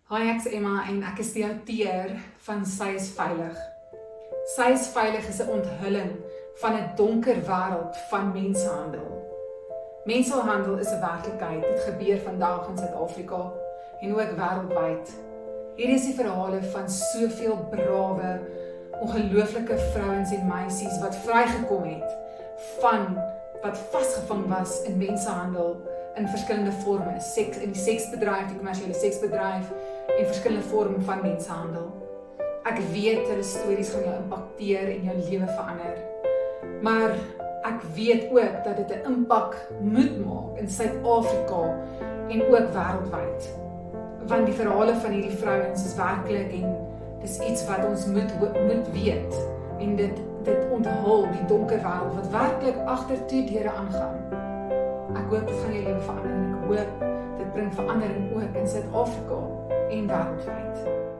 Hi, ek's Emma en ek is die outeur van Sy is Veilig. Sy is Veilig is 'n onthulling van 'n donker wêreld van mensenhandel. Mensenhandel is 'n werklikheid. Dit gebeur vandag in Suid-Afrika en ook wêreldwyd. Hier is die verhale van soveel brawe, ongelooflike vrouens en meisies wat vrygekom het van wat vasgevang was in mensenhandel in verskillende forme, seks in die seksbedryf, die kommersiële seksbedryf en verskillende vorme van mensenhandel. Ek weet hulle stories gaan jou impakteer en jou lewe verander. Maar ek weet ook dat dit 'n impak moet maak in Suid-Afrika en ook wêreldwyd. Want die verhale van hierdie vrouens is werklik en dis iets wat ons moet weet en dit onthul die donker wêreld wat werklik agter toe deure aangaan. Ek hoop dit gaan jou lewe verander en ek hoop dit bring verandering ook in Suid-Afrika en wêreldwyd.